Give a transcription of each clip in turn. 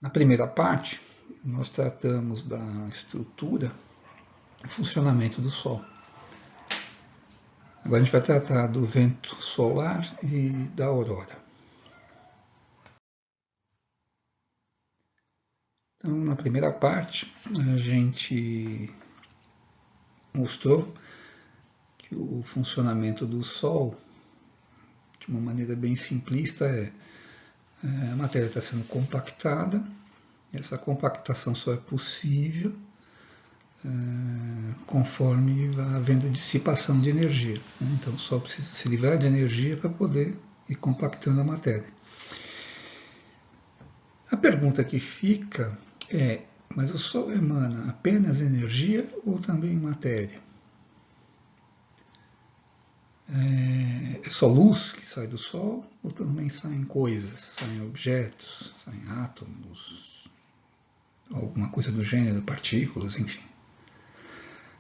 Na primeira parte, nós tratamos da estrutura e funcionamento do Sol. Agora a gente vai tratar do vento solar e da aurora. Então, na primeira parte, a gente mostrou que o funcionamento do Sol, de uma maneira bem simplista, a matéria está sendo compactada. Essa compactação só é possível conforme vai havendo dissipação de energia. Então, o Sol precisa se livrar de energia para poder ir compactando a matéria. A pergunta que fica é: mas o Sol emana apenas energia ou também matéria? É só luz que sai do Sol ou também saem coisas, saem objetos, saem átomos, alguma coisa do gênero, partículas, enfim.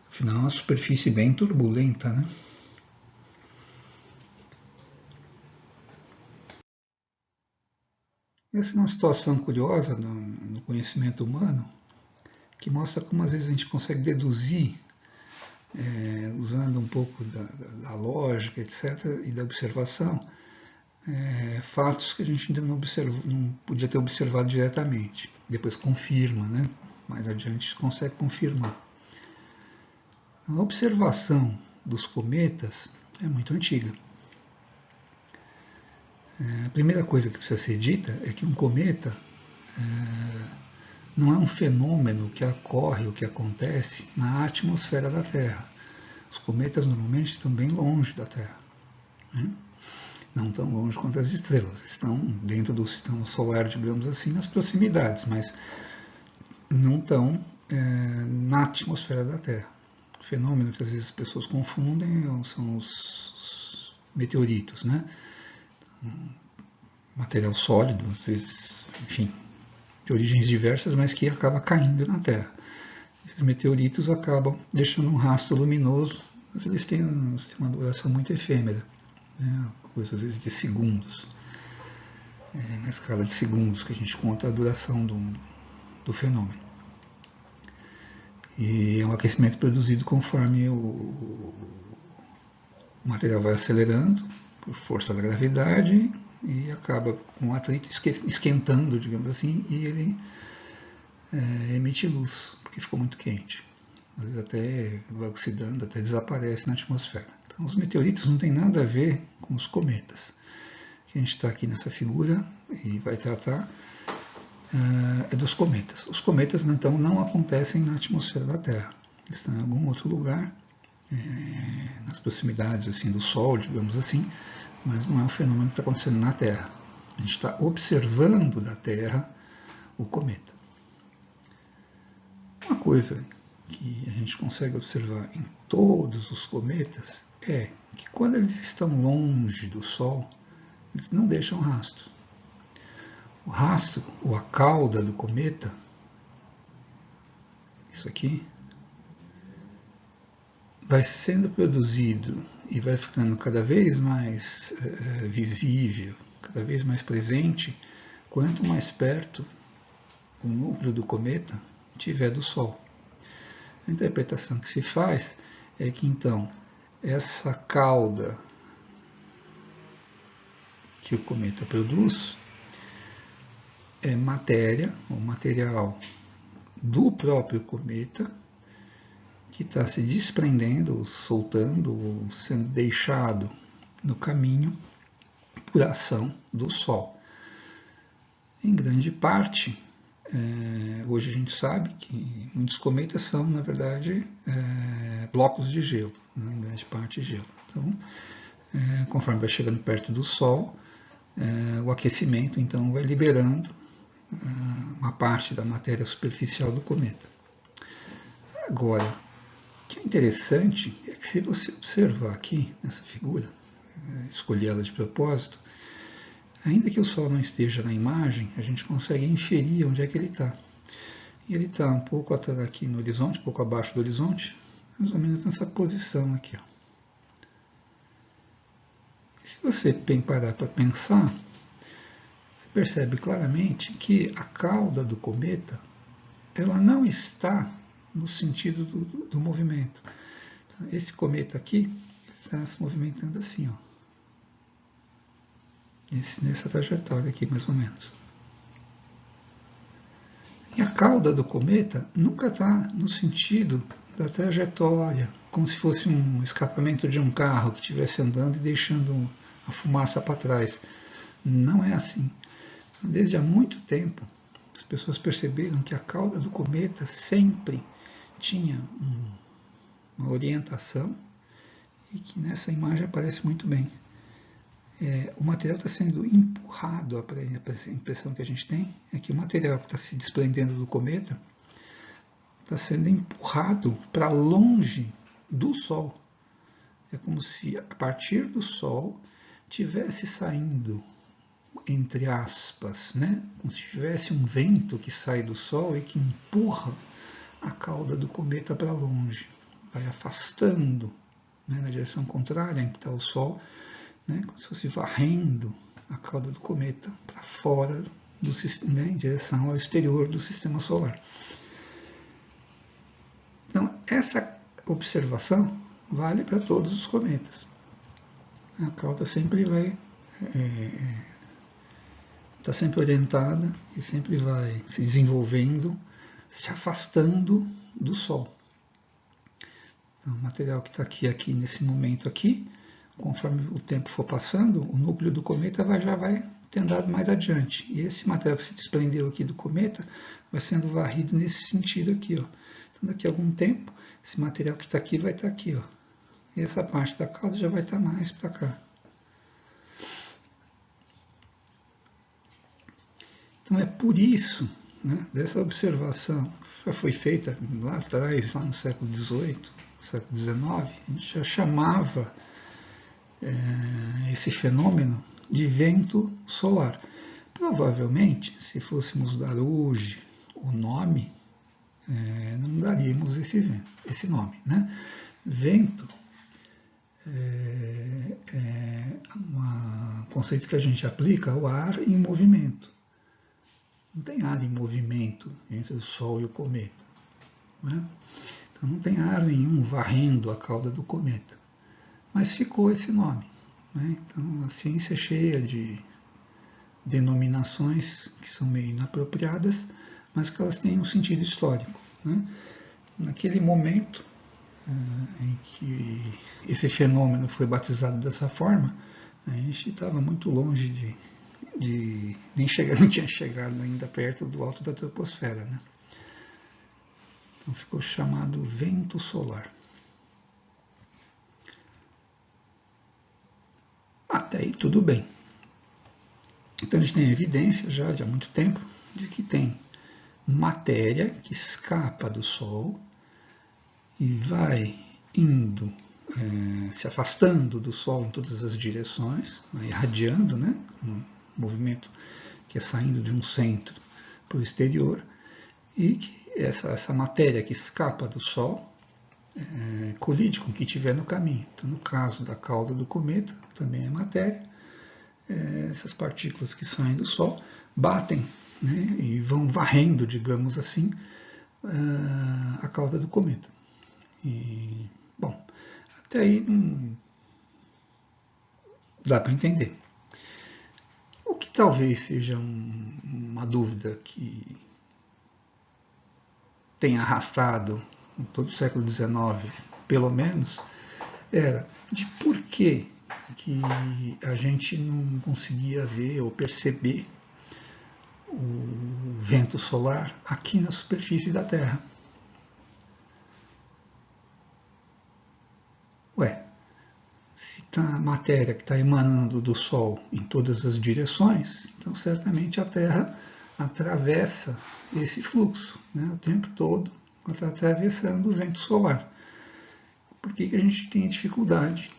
Afinal, é uma superfície bem turbulenta, né? Essa é uma situação curiosa no conhecimento humano, que mostra como às vezes a gente consegue deduzir, usando um pouco da lógica, etc., e da observação, fatos que a gente ainda não podia ter observado diretamente. Depois confirma, né? Mais adiante consegue confirmar. A observação dos cometas é muito antiga. A primeira coisa que precisa ser dita é que um cometa não é um fenômeno que ocorre ou que acontece na atmosfera da Terra. Os cometas normalmente estão bem longe da Terra. Né? Não tão longe quanto as estrelas. Estão dentro do sistema solar, digamos assim, nas proximidades, mas não estão na atmosfera da Terra. O fenômeno que às vezes as pessoas confundem são os meteoritos, né? Material sólido, às vezes, enfim, de origens diversas, mas que acaba caindo na Terra. Esses meteoritos acabam deixando um rastro luminoso, mas eles têm uma duração muito efêmera, né? Coisa às vezes de segundos. Na escala de segundos que a gente conta a duração do fenômeno. E é um aquecimento produzido conforme o material vai acelerando por força da gravidade e acaba com o atrito esquentando, digamos assim, e ele emite luz, porque ficou muito quente. Às vezes até vai oxidando, até desaparece na atmosfera. Então os meteoritos não têm nada a ver com os cometas. O que a gente está aqui nessa figura e vai tratar é dos cometas. Os cometas, então, não acontecem na atmosfera da Terra. Eles estão em algum outro lugar, nas proximidades assim, do Sol, digamos assim, mas não é um fenômeno que está acontecendo na Terra. A gente está observando da Terra o cometa. Uma coisa que a gente consegue observar em todos os cometas é que quando eles estão longe do Sol, eles não deixam rastro. O rastro, ou a cauda do cometa, isso aqui, vai sendo produzido e vai ficando cada vez mais visível, cada vez mais presente, quanto mais perto o núcleo do cometa tiver do Sol. A interpretação que se faz é que, então, essa cauda que o cometa produz é matéria, ou material do próprio cometa, que está se desprendendo, ou soltando, ou sendo deixado no caminho por ação do Sol. Em grande parte, hoje a gente sabe que muitos cometas são, na verdade, blocos de gelo, né? Em grande parte gelo. Então, conforme vai chegando perto do Sol, o aquecimento então vai liberando uma parte da matéria superficial do cometa. Agora, o que é interessante é que se você observar aqui nessa figura, escolher ela de propósito, ainda que o Sol não esteja na imagem, a gente consegue inferir onde é que ele está. E ele está um pouco aqui no horizonte, um pouco abaixo do horizonte, mais ou menos nessa posição aqui. Ó. Se você parar para pensar, percebe claramente que a cauda do cometa ela não está no sentido do movimento. Então, esse cometa aqui está se movimentando assim, ó. Nessa trajetória aqui, mais ou menos. E a cauda do cometa nunca está no sentido da trajetória, como se fosse um escapamento de um carro que estivesse andando e deixando a fumaça para trás. Não é assim. Desde há muito tempo, as pessoas perceberam que a cauda do cometa sempre tinha uma orientação e que nessa imagem aparece muito bem. O material está sendo empurrado, a impressão que a gente tem é que o material que está se desprendendo do cometa está sendo empurrado para longe do Sol. É como se a partir do Sol tivesse saindo, entre aspas, né? Como se tivesse um vento que sai do Sol e que empurra a cauda do cometa para longe, vai afastando, né, na direção contrária em que está o Sol, né, como se fosse varrendo a cauda do cometa para fora, né, em direção ao exterior do sistema solar. Então, essa observação vale para todos os cometas. A cauda sempre vai está sempre orientada e sempre vai se desenvolvendo, se afastando do Sol. Então, o material que está aqui nesse momento aqui, conforme o tempo for passando, o núcleo do cometa já vai ter andado mais adiante. E esse material que se desprendeu aqui do cometa vai sendo varrido nesse sentido aqui, ó. Então, daqui a algum tempo, esse material que está aqui vai estar aqui, ó. E essa parte da cauda já vai estar mais para cá. Então é por isso, né, dessa observação que já foi feita lá atrás, lá no século XVIII, século XIX, a gente já chamava esse fenômeno de vento solar. Provavelmente, se fôssemos dar hoje o nome, não daríamos esse nome, né? Vento é um conceito que a gente aplica ao ar em movimento. Não tem ar em movimento entre o Sol e o cometa, né? Então não tem ar nenhum varrendo a cauda do cometa. Mas ficou esse nome, né? Então a ciência é cheia de denominações que são meio inapropriadas, mas que elas têm um sentido histórico, né? Naquele momento em que esse fenômeno foi batizado dessa forma, a gente estava muito longe não tinha chegado ainda perto do alto da troposfera, né? Então ficou chamado vento solar. Até aí tudo bem. Então a gente tem evidência já de há muito tempo de que tem matéria que escapa do Sol e vai indo, se afastando do Sol em todas as direções, irradiando, né? Um movimento que é saindo de um centro para o exterior, e que essa matéria que escapa do Sol colide com o que tiver no caminho. Então, no caso da cauda do cometa, também é matéria. Essas partículas que saem do Sol batem, né, e vão varrendo, digamos assim, a cauda do cometa. E, bom, até aí não dá para entender. O que talvez seja uma dúvida que tenha arrastado em todo o século XIX, pelo menos, era de por que a gente não conseguia ver ou perceber o vento solar aqui na superfície da Terra. Se tá a matéria que está emanando do Sol em todas as direções, então certamente a Terra atravessa esse fluxo, né, o tempo todo, ela está atravessando o vento solar. Por que a gente tem dificuldade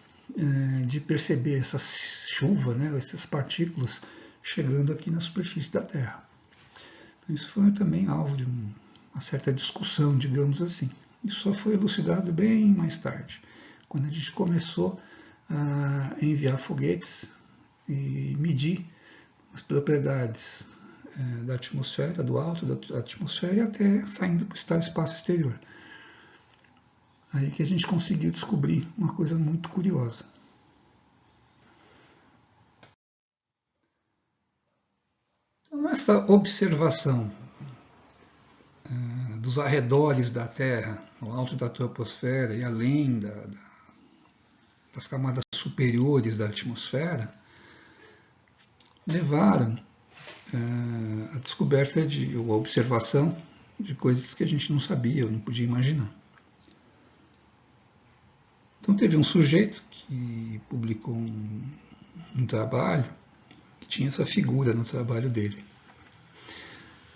de perceber essa chuva, né, essas partículas chegando aqui na superfície da Terra? Então, isso foi também alvo de uma certa discussão, digamos assim. Isso só foi elucidado bem mais tarde, quando a gente começou a enviar foguetes e medir as propriedades da atmosfera, do alto da atmosfera e até saindo para o espaço exterior. Aí que a gente conseguiu descobrir uma coisa muito curiosa. Então, nessa observação dos arredores da Terra, no alto da troposfera e além das camadas superiores da atmosfera, levaram a descoberta ou a observação de coisas que a gente não sabia ou não podia imaginar. Então teve um sujeito que publicou um trabalho que tinha essa figura no trabalho dele.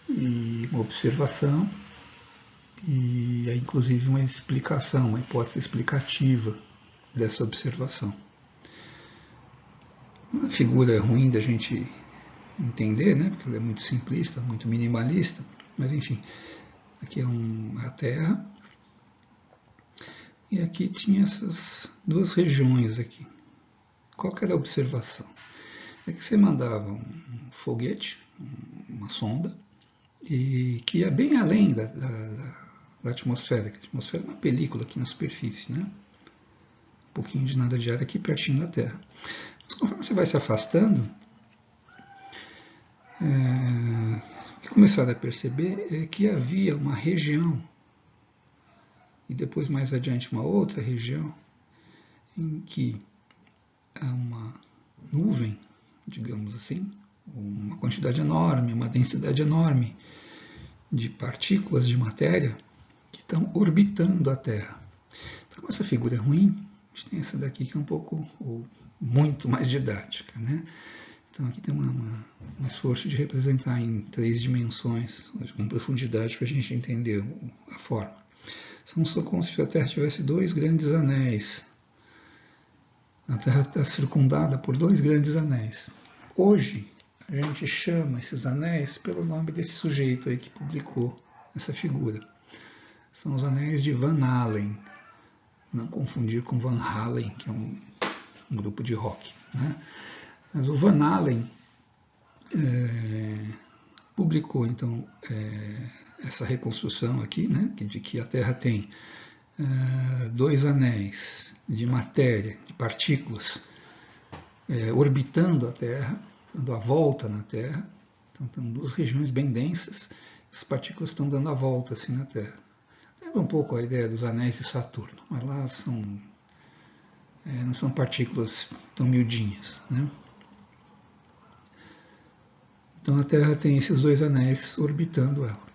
E uma observação e inclusive uma explicação, uma hipótese explicativa dessa observação. Uma figura ruim da gente entender, né? Porque ela é muito simplista, muito minimalista, mas enfim, aqui é a Terra, e aqui tinha essas duas regiões aqui. Qual que era a observação? É que você mandava um foguete, uma sonda, e que ia bem além da atmosfera, que a atmosfera é uma película aqui na superfície, né? Um pouquinho de nada de ar aqui pertinho da Terra. Mas conforme você vai se afastando, o que começaram a perceber é que havia uma região, e depois mais adiante uma outra região, em que há uma nuvem, digamos assim, uma quantidade enorme, uma densidade enorme de partículas de matéria que estão orbitando a Terra. Então, essa figura é ruim, a gente tem essa daqui que é um pouco, ou muito mais didática, né? Então aqui tem um esforço de representar em 3 dimensões, com profundidade, para a gente entender a forma. São como se a Terra tivesse 2 grandes anéis. A Terra está circundada por 2 grandes anéis. Hoje, a gente chama esses anéis pelo nome desse sujeito aí que publicou essa figura. São os anéis de Van Allen. Não confundir com Van Halen, que é um grupo de rock, né? Mas o Van Allen publicou, então, essa reconstrução aqui, né, de que a Terra tem 2 anéis de matéria, de partículas, orbitando a Terra, dando a volta na Terra. Então, tem 2 regiões bem densas, as partículas estão dando a volta assim na Terra. Lembra um pouco a ideia dos anéis de Saturno, mas lá não são partículas tão miudinhas, né? Então a Terra tem esses 2 anéis orbitando ela.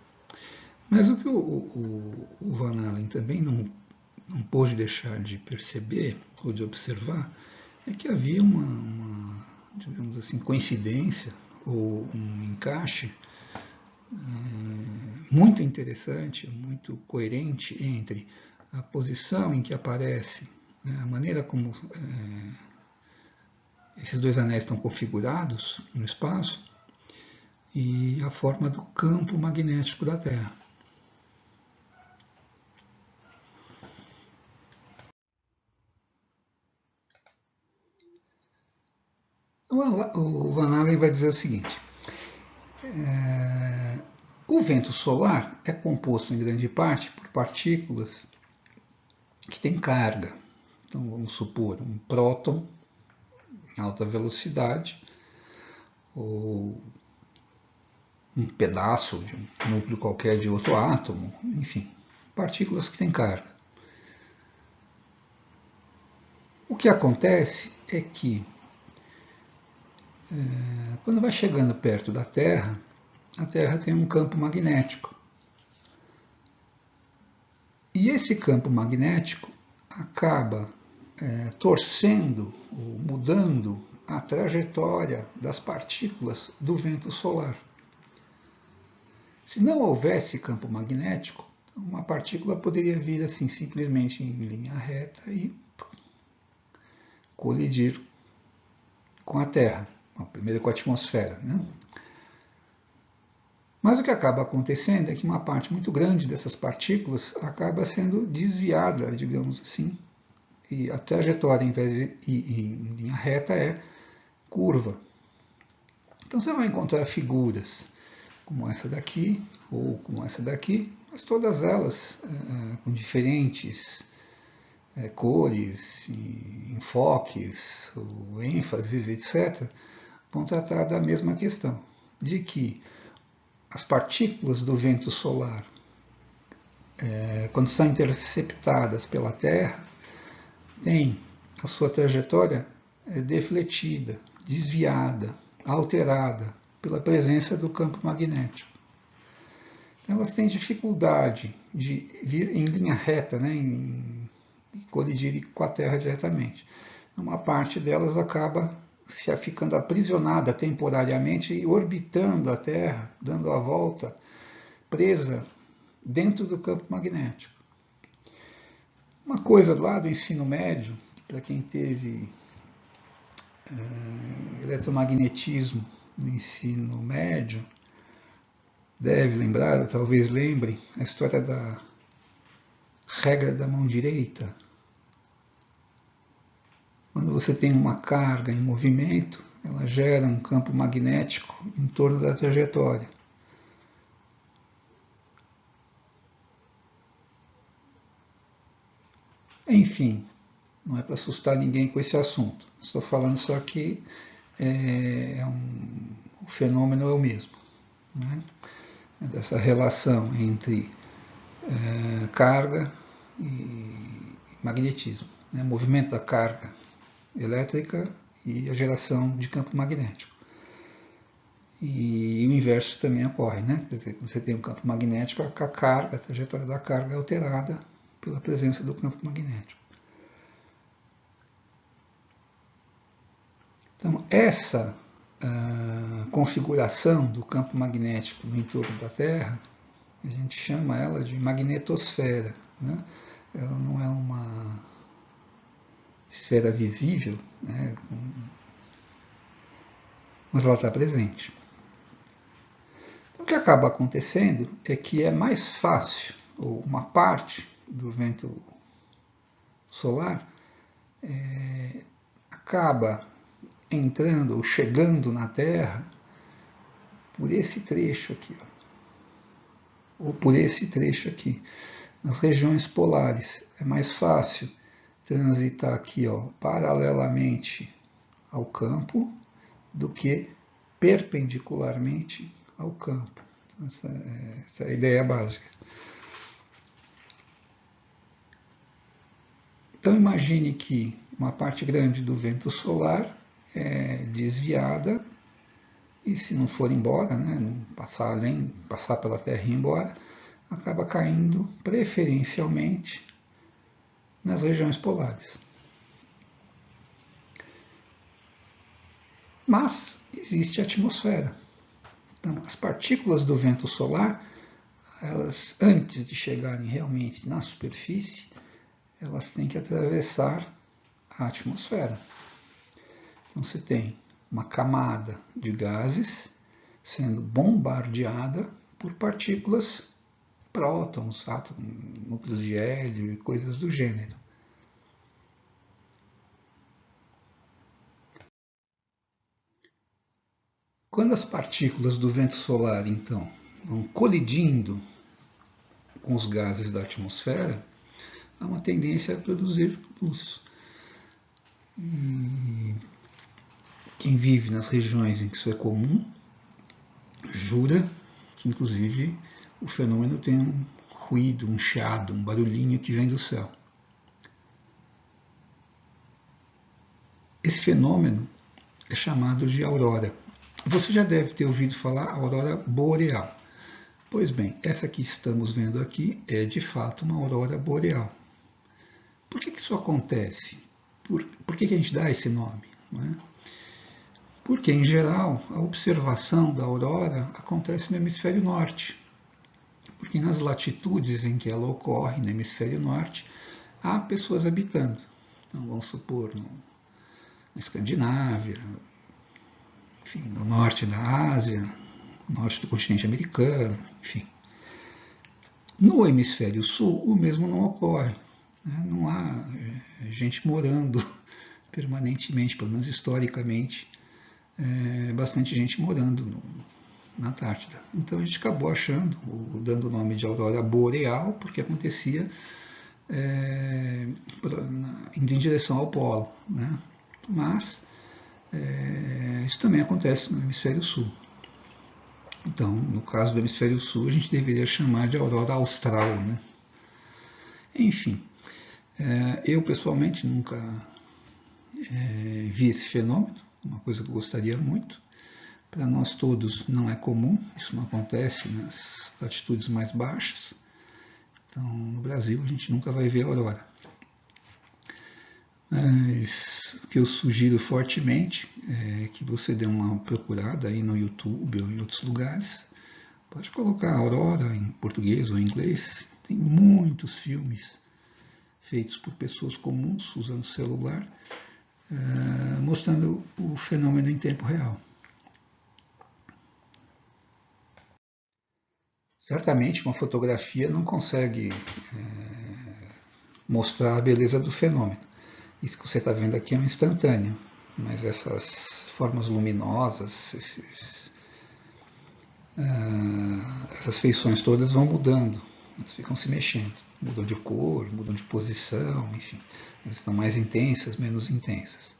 Mas o que o Van Allen também não pôde deixar de perceber ou de observar é que havia uma digamos assim, coincidência ou um encaixe muito interessante, muito coerente entre a posição em que aparece, né, a maneira como esses 2 anéis estão configurados no espaço e a forma do campo magnético da Terra. O Van Allen vai dizer o seguinte: o vento solar é composto em grande parte por partículas que têm carga. Então vamos supor um próton em alta velocidade ou um pedaço de um núcleo qualquer de outro átomo, enfim, partículas que têm carga. O que acontece é que quando vai chegando perto da Terra, a Terra tem um campo magnético. E esse campo magnético acaba torcendo ou mudando a trajetória das partículas do vento solar. Se não houvesse campo magnético, uma partícula poderia vir assim simplesmente em linha reta e colidir com a Terra, primeiro com a atmosfera, né? Mas o que acaba acontecendo é que uma parte muito grande dessas partículas acaba sendo desviada, digamos assim, e a trajetória, em vez de ir em linha reta, é curva. Então você vai encontrar figuras como essa daqui, ou como essa daqui, mas todas elas com diferentes cores, enfoques, ou ênfases, etc., vão tratar da mesma questão, de que as partículas do vento solar, quando são interceptadas pela Terra, têm a sua trajetória defletida, desviada, alterada pela presença do campo magnético. Então, elas têm dificuldade de vir em linha reta, né, em colidir com a Terra diretamente. Uma parte delas acaba se ficando aprisionada temporariamente e orbitando a Terra, dando a volta, presa dentro do campo magnético. Uma coisa lá do ensino médio, para quem teve eletromagnetismo no ensino médio, deve lembrar, talvez lembre, a história da regra da mão direita. Quando você tem uma carga em movimento, ela gera um campo magnético em torno da trajetória. Enfim, não é para assustar ninguém com esse assunto. Estou falando só que o fenômeno é o mesmo, né? Dessa relação entre carga e magnetismo, né? Movimento da carga elétrica e a geração de campo magnético. E o inverso também ocorre, né? Quer dizer, quando você tem um campo magnético, a carga, a trajetória da carga é alterada pela presença do campo magnético. Então, essa configuração do campo magnético no entorno da Terra, a gente chama ela de magnetosfera, né? Ela não é uma esfera visível, né? Mas ela está presente. Então, o que acaba acontecendo é que é mais fácil, ou uma parte do vento solar acaba entrando ou chegando na Terra por esse trecho aqui, ou por esse trecho aqui. Nas regiões polares é mais fácil transitar aqui, paralelamente ao campo do que perpendicularmente ao campo. Então, essa é a ideia básica. Então imagine que uma parte grande do vento solar é desviada e, se não for embora, né, não passar pela Terra e ir embora, acaba caindo preferencialmente nas regiões polares. Mas existe a atmosfera. Então, as partículas do vento solar, elas, antes de chegarem realmente na superfície, elas têm que atravessar a atmosfera. Então você tem uma camada de gases sendo bombardeada por partículas, prótons, átomos, núcleos de hélio e coisas do gênero. Quando as partículas do vento solar, então, vão colidindo com os gases da atmosfera, há uma tendência a produzir luz. E quem vive nas regiões em que isso é comum, jura que, inclusive, o fenômeno tem um ruído, um chiado, um barulhinho que vem do céu. Esse fenômeno é chamado de aurora. Você já deve ter ouvido falar aurora boreal. Pois bem, essa que estamos vendo aqui é, de fato, uma aurora boreal. Por que isso acontece? Por que a gente dá esse nome? Não é? Porque, em geral, a observação da aurora acontece no hemisfério norte. Porque nas latitudes em que ela ocorre, no hemisfério norte, há pessoas habitando. Então, vamos supor, na Escandinávia, enfim, no norte da Ásia, no norte do continente americano, enfim. No hemisfério sul, o mesmo não ocorre. Né? Não há gente morando permanentemente, pelo menos historicamente, bastante gente morando na Antártida. Então a gente acabou achando, dando o nome de aurora boreal, porque acontecia indo em direção ao polo, né? Mas isso também acontece no hemisfério sul. Então, no caso do hemisfério sul, a gente deveria chamar de aurora austral, né? Enfim, eu pessoalmente nunca vi esse fenômeno, uma coisa que eu gostaria muito. Para nós todos não é comum, isso não acontece nas latitudes mais baixas. Então, no Brasil, a gente nunca vai ver aurora. Mas o que eu sugiro fortemente é que você dê uma procurada aí no YouTube ou em outros lugares. Pode colocar aurora em português ou em inglês. Tem muitos filmes feitos por pessoas comuns usando celular, mostrando o fenômeno em tempo real. Certamente uma fotografia não consegue mostrar a beleza do fenômeno. Isso que você está vendo aqui é um instantâneo, mas essas formas luminosas, essas feições todas vão mudando, elas ficam se mexendo, mudam de cor, mudam de posição, enfim, elas estão mais intensas, menos intensas.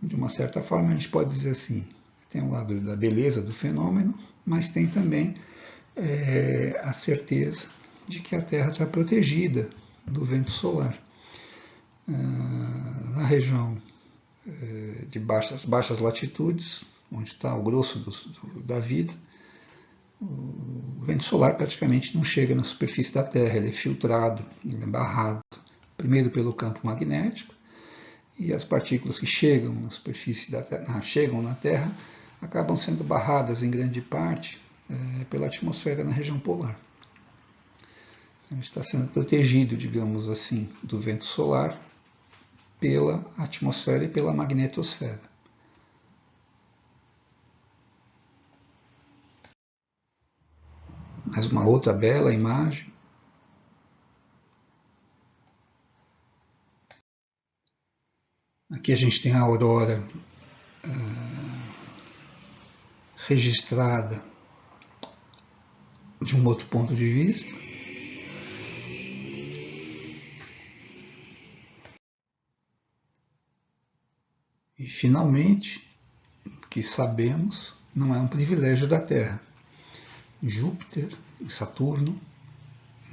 De uma certa forma a gente pode dizer assim, tem um lado da beleza do fenômeno, mas tem também a certeza de que a Terra está protegida do vento solar. Na região de baixas latitudes, onde está o grosso da vida, o vento solar praticamente não chega na superfície da Terra, ele é filtrado, ele é barrado, primeiro pelo campo magnético, e as partículas que chegam na superfície da Terra, chegam na Terra, acabam sendo barradas em grande parte pela atmosfera na região polar. Então, está sendo protegido, digamos assim, do vento solar pela atmosfera e pela magnetosfera. Mais uma outra bela imagem. Aqui a gente tem a aurora registrada de um outro ponto de vista. E finalmente, que sabemos, não é um privilégio da Terra. Júpiter, Saturno,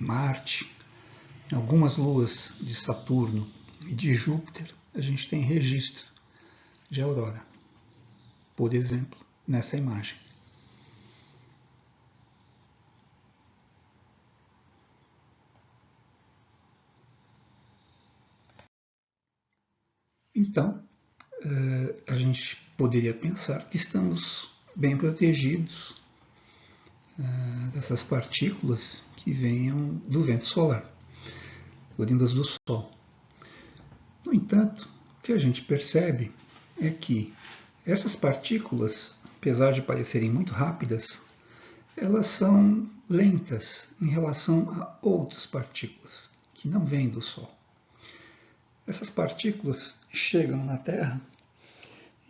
Marte, em algumas luas de Saturno e de Júpiter, a gente tem registro de aurora. Por exemplo, nessa imagem. Então, a gente poderia pensar que estamos bem protegidos dessas partículas que venham do vento solar, oriundas do Sol. No entanto, o que a gente percebe é que essas partículas, apesar de parecerem muito rápidas, elas são lentas em relação a outras partículas que não vêm do Sol. Essas partículas chegam na Terra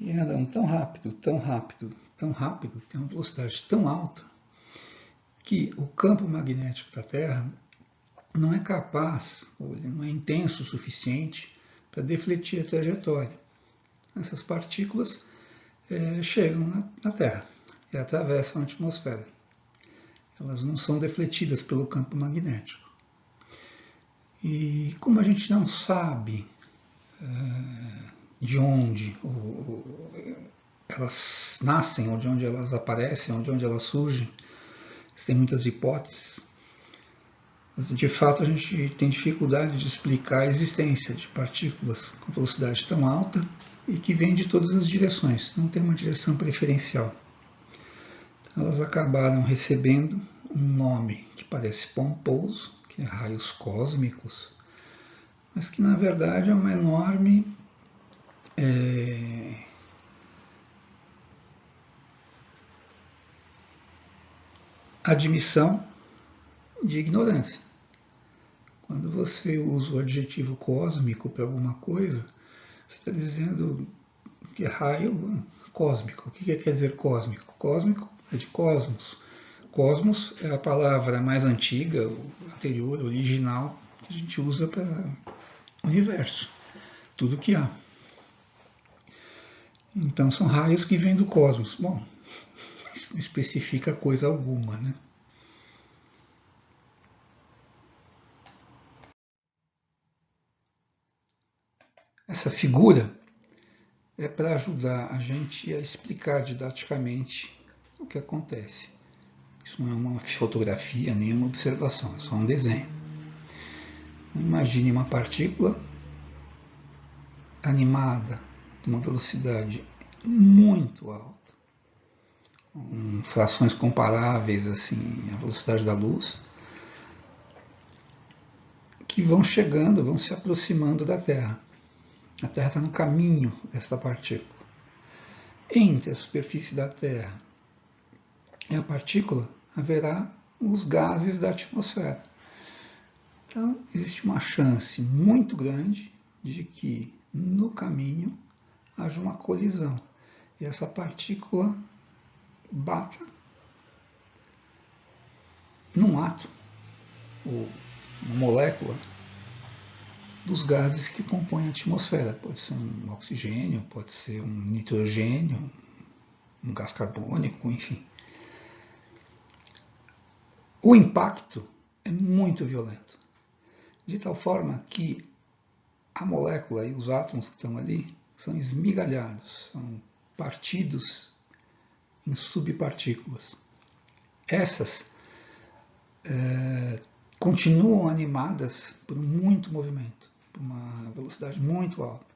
e andam tão rápido, tão rápido, tão rápido, tem uma velocidade tão alta, que o campo magnético da Terra não é capaz, ou ele não é intenso o suficiente para defletir a trajetória. Essas partículas chegam na Terra e atravessam a atmosfera. Elas não são defletidas pelo campo magnético. E como a gente não sabe de onde elas nascem, ou de onde elas aparecem, ou de onde elas surgem, tem muitas hipóteses, mas de fato a gente tem dificuldade de explicar a existência de partículas com velocidade tão alta e que vêm de todas as direções, não tem uma direção preferencial. Elas acabaram recebendo um nome que parece pomposo, que é raios cósmicos, mas que na verdade é uma enorme admissão de ignorância. Quando você usa o adjetivo cósmico para alguma coisa, você está dizendo porque raio cósmico. O que quer dizer cósmico? Cósmico é de cosmos. Cosmos é a palavra mais antiga, anterior, original, que a gente usa para universo, tudo que há. Então são raios que vêm do cosmos. Bom, isso não especifica coisa alguma, né? Essa figura é para ajudar a gente a explicar didaticamente o que acontece. Isso não é uma fotografia, nem uma observação, é só um desenho. Imagine uma partícula animada, de uma velocidade muito alta, com frações comparáveis assim à velocidade da luz, que vão chegando, vão se aproximando da Terra. A Terra está no caminho dessa partícula. Entre a superfície da Terra e a partícula haverá os gases da atmosfera. Então, existe uma chance muito grande de que no caminho haja uma colisão e essa partícula bata num átomo, ou uma molécula, dos gases que compõem a atmosfera. Pode ser um oxigênio, pode ser um nitrogênio, um gás carbônico, enfim. O impacto é muito violento, de tal forma que a molécula e os átomos que estão ali são esmigalhados, são partidos em subpartículas. Essas continuam animadas por muito movimento, por uma velocidade muito alta.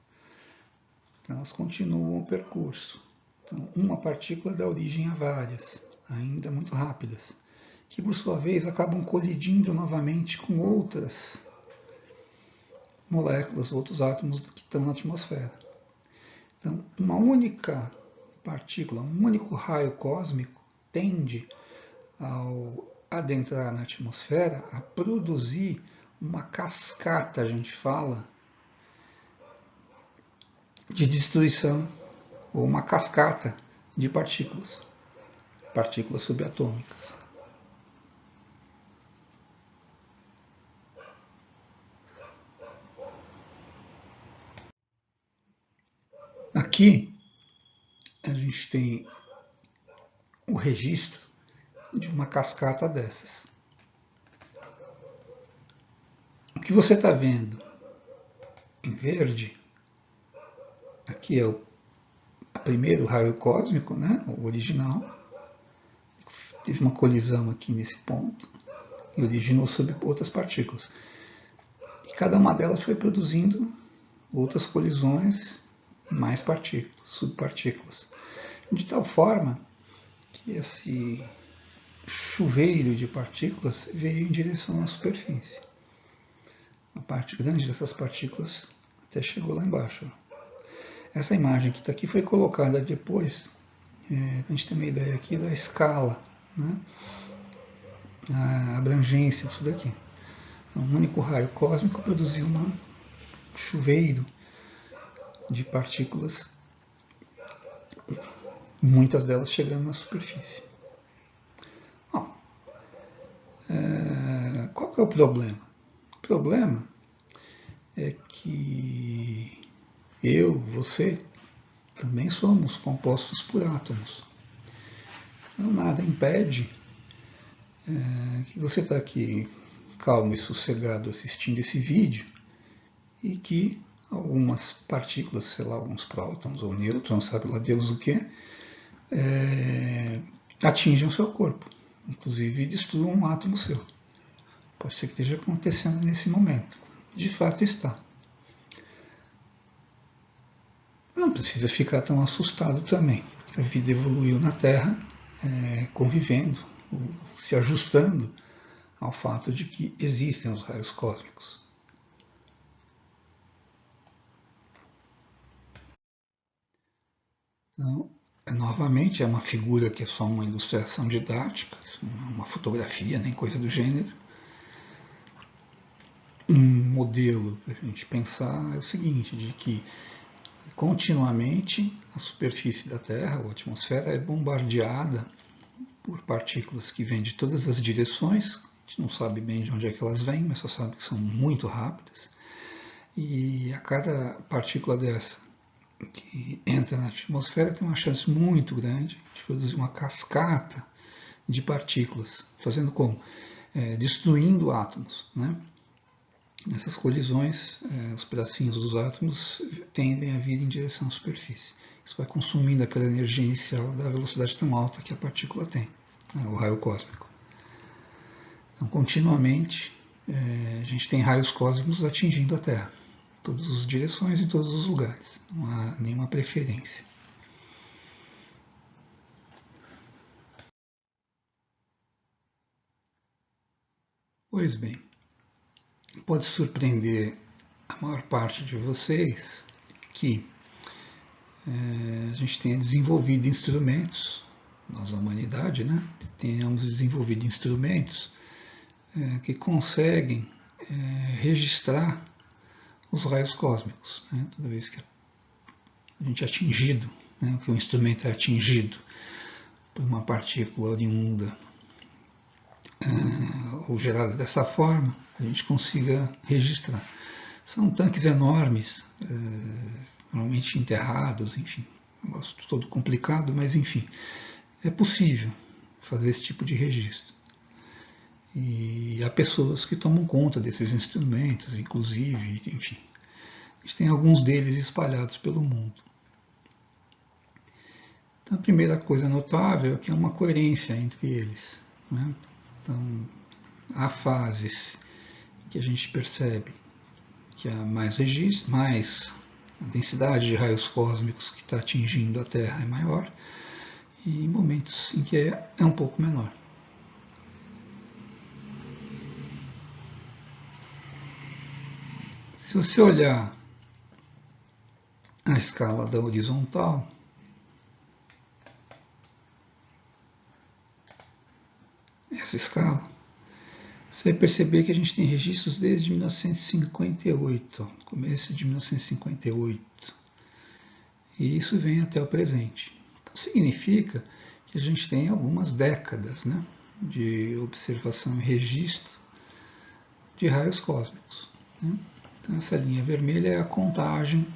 Então, elas continuam o percurso. Então, uma partícula dá origem a várias, ainda muito rápidas, que por sua vez acabam colidindo novamente com outras moléculas, outros átomos que estão na atmosfera. Então, uma única partícula, um único raio cósmico tende, ao adentrar na atmosfera, a produzir uma cascata, a gente fala, de destruição, ou uma cascata de partículas, partículas subatômicas. Aqui a gente tem o registro de uma cascata dessas. O que você está vendo em verde, aqui é o primeiro raio cósmico, né, o original. Teve uma colisão aqui nesse ponto e originou sobre outras partículas. E cada uma delas foi produzindo outras colisões e mais partículas, subpartículas. De tal forma que esse chuveiro de partículas veio em direção à superfície. A parte grande dessas partículas até chegou lá embaixo. Essa imagem que está aqui foi colocada depois, para a gente ter uma ideia aqui da escala, né? A abrangência disso daqui. Um único raio cósmico produziu um chuveiro de partículas, muitas delas chegando na superfície. Bom, qual que é o problema? O problema é que eu, você, também somos compostos por átomos. Então, nada impede que você está aqui calmo e sossegado assistindo esse vídeo e que algumas partículas, sei lá, alguns prótons ou nêutrons, sabe lá Deus o que, atingem o seu corpo, inclusive destruam um átomo seu. Pode ser que esteja acontecendo nesse momento. De fato está. Não precisa ficar tão assustado também. A vida evoluiu na Terra, convivendo, se ajustando ao fato de que existem os raios cósmicos. Então, novamente, é uma figura que é só uma ilustração didática, não é uma fotografia, nem coisa do gênero. Um modelo para a gente pensar é o seguinte, de que Continuamente, a superfície da Terra, ou a atmosfera, é bombardeada por partículas que vêm de todas as direções. A gente não sabe bem de onde é que elas vêm, mas só sabe que são muito rápidas. E a cada partícula dessa que entra na atmosfera tem uma chance muito grande de produzir uma cascata de partículas. Fazendo como? Destruindo átomos, né? Nessas colisões, os pedacinhos dos átomos tendem a vir em direção à superfície. Isso vai consumindo aquela energia inicial da velocidade tão alta que a partícula tem, o raio cósmico. Então, continuamente, a gente tem raios cósmicos atingindo a Terra, em todas as direções e em todos os lugares. Não há nenhuma preferência. Pois bem, pode surpreender a maior parte de vocês que a gente tenha desenvolvido instrumentos, nós a humanidade, né? Tenhamos desenvolvido instrumentos que conseguem registrar os raios cósmicos, né? Toda vez que a gente é atingido, né? Que o instrumento é atingido por uma partícula oriunda ou gerada dessa forma, a gente consiga registrar. São tanques enormes, normalmente enterrados, enfim, um negócio todo complicado, mas enfim, é possível fazer esse tipo de registro. E há pessoas que tomam conta desses instrumentos, inclusive, enfim, a gente tem alguns deles espalhados pelo mundo. Então, a primeira coisa notável é que há uma coerência entre eles, né? Então, há fases em que a gente percebe que há mais registro, mais a densidade de raios cósmicos que está atingindo a Terra é maior, e momentos em que é um pouco menor. Se você olhar a escala da horizontal, essa escala, você vai perceber que a gente tem registros desde 1958, começo de 1958, e isso vem até o presente. Então significa que a gente tem algumas décadas, né, de observação e registro de raios cósmicos, né? Então essa linha vermelha é a contagem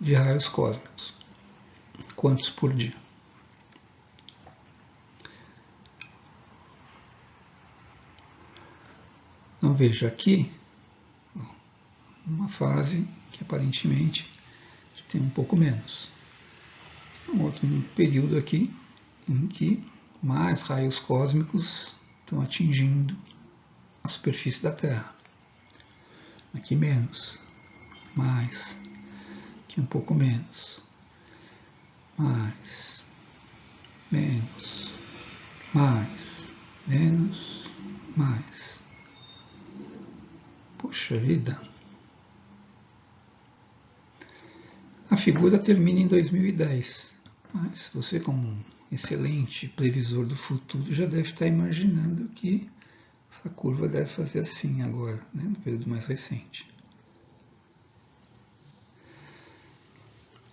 de raios cósmicos, quantos por dia. Então veja aqui uma fase que aparentemente tem um pouco menos. Um outro período aqui em que mais raios cósmicos estão atingindo a superfície da Terra. Aqui menos, mais, aqui um pouco menos, mais, menos, mais, menos, mais. Puxa vida! A figura termina em 2010, mas você, como um excelente previsor do futuro, já deve estar imaginando que essa curva deve fazer assim agora, né, no período mais recente.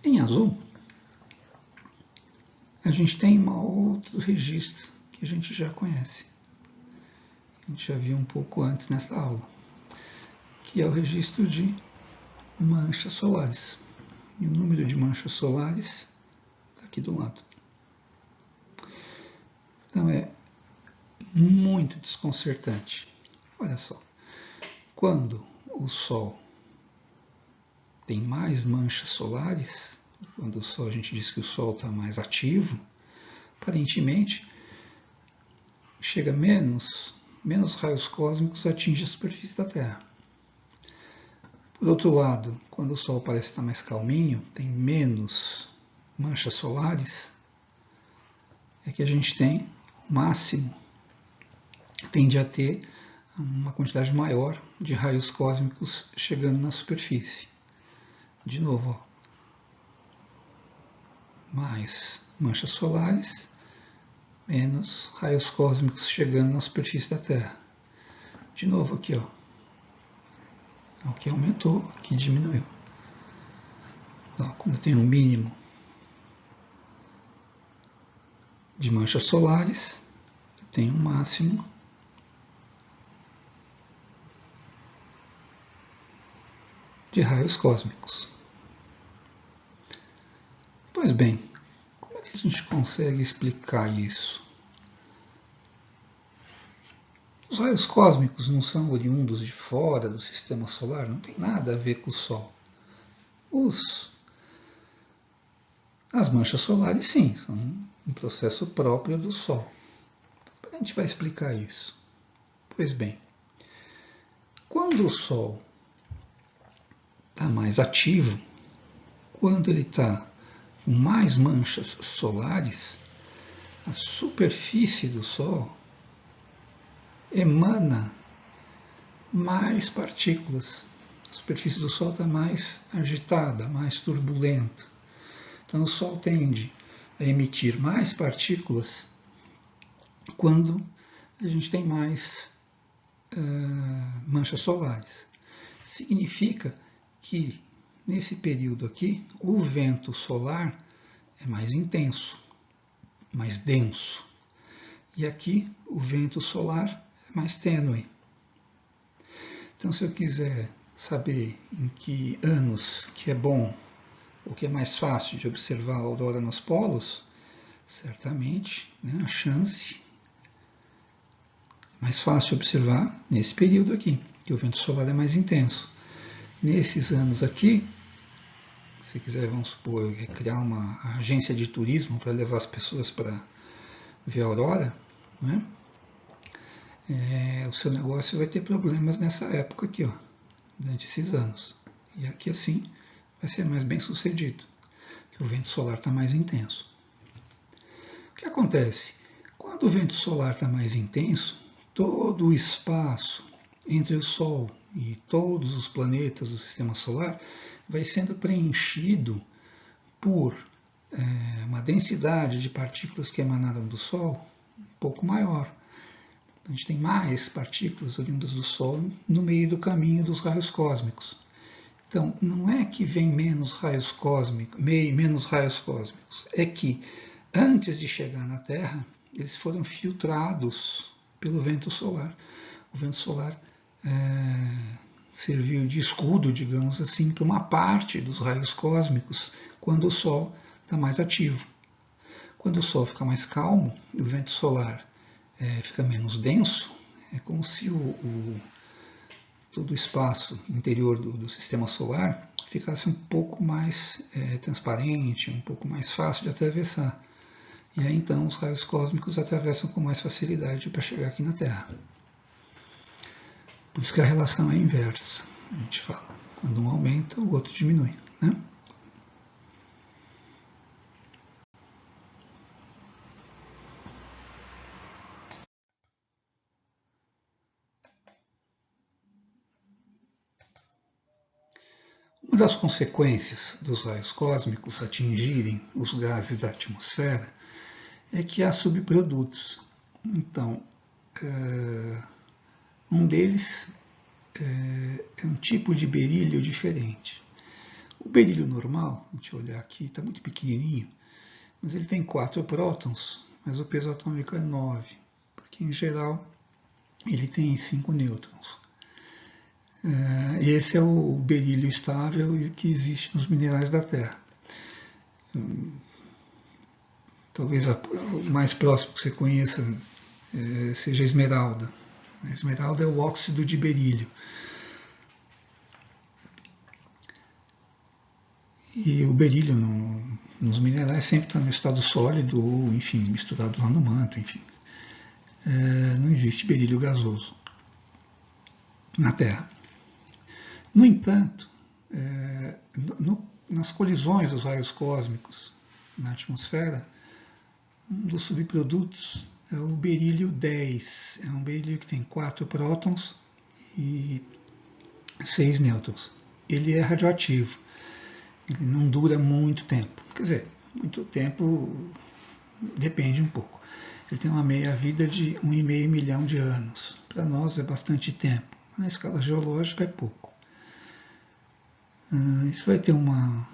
Em azul, a gente tem um outro registro que a gente já conhece. A gente já viu um pouco antes nessa aula, que é o registro de manchas solares. E o número de manchas solares está aqui do lado. Então é muito desconcertante. Olha só, quando o Sol tem mais manchas solares, quando a gente diz que o Sol está mais ativo, aparentemente chega menos raios cósmicos atingem a superfície da Terra. Por outro lado, quando o Sol parece estar mais calminho, tem menos manchas solares, é que a gente tem o máximo, tende a ter uma quantidade maior de raios cósmicos chegando na superfície. De novo, ó, mais manchas solares, menos raios cósmicos chegando na superfície da Terra. De novo aqui, ó. Aqui aumentou, aqui diminuiu. Então, quando eu tenho um mínimo de manchas solares, eu tenho um máximo de raios cósmicos. Pois bem, como é que a gente consegue explicar isso? Os raios cósmicos não são oriundos de fora do sistema solar, não tem nada a ver com o Sol. As manchas solares, sim, são um processo próprio do Sol. Então, a gente vai explicar isso. Pois bem, quando o Sol está mais ativo, quando ele está com mais manchas solares, a superfície do Sol emana mais partículas. A superfície do Sol está mais agitada, mais turbulenta. Então o Sol tende a emitir mais partículas quando a gente tem mais manchas solares. Significa que nesse período aqui o vento solar é mais intenso, mais denso. E aqui o vento solar é mais tênue. Então, se eu quiser saber em que anos que é bom ou que é mais fácil de observar a aurora nos polos, certamente, né, a chance é mais fácil observar nesse período aqui, que o vento solar é mais intenso. Nesses anos aqui, se quiser, vamos supor, criar uma agência de turismo para levar as pessoas para ver a aurora, né? O seu negócio vai ter problemas nessa época aqui, ó, durante esses anos. E aqui assim vai ser mais bem sucedido, porque o vento solar está mais intenso. O que acontece? Quando o vento solar está mais intenso, todo o espaço entre o Sol e todos os planetas do Sistema Solar vai sendo preenchido por uma densidade de partículas que emanaram do Sol um pouco maior. A gente tem mais partículas oriundas do Sol no meio do caminho dos raios cósmicos. Então, não é que vem menos raios cósmicos, é que antes de chegar na Terra, eles foram filtrados pelo vento solar. O vento solar serviu de escudo, digamos assim, para uma parte dos raios cósmicos quando o Sol está mais ativo. Quando o Sol fica mais calmo e o vento solar fica menos denso, é como se todo o espaço interior do sistema solar ficasse um pouco mais transparente, um pouco mais fácil de atravessar. E aí então os raios cósmicos atravessam com mais facilidade para chegar aqui na Terra. Por isso que a relação é inversa, a gente fala. Quando um aumenta, o outro diminui, né? Uma das consequências dos raios cósmicos atingirem os gases da atmosfera é que há subprodutos. Então, um deles é um tipo de berílio diferente. O berílio normal, a gente olhar aqui, está muito pequenininho, mas ele tem 4 prótons, mas o peso atômico é 9, porque em geral ele tem 5 nêutrons. Esse é o berílio estável que existe nos minerais da Terra. Talvez o mais próximo que você conheça seja a esmeralda. A esmeralda é o óxido de berílio. E o berílio nos minerais sempre está no estado sólido ou, enfim, misturado lá no manto, enfim. Não existe berílio gasoso na Terra. No entanto, nas colisões dos raios cósmicos na atmosfera, um dos subprodutos é o berílio 10. É um berílio que tem 4 prótons e 6 nêutrons. Ele é radioativo. Ele não dura muito tempo. Quer dizer, muito tempo depende um pouco. Ele tem uma meia-vida de 1,5 milhão de anos. Para nós é bastante tempo. Na escala geológica é pouco. Isso vai ter uma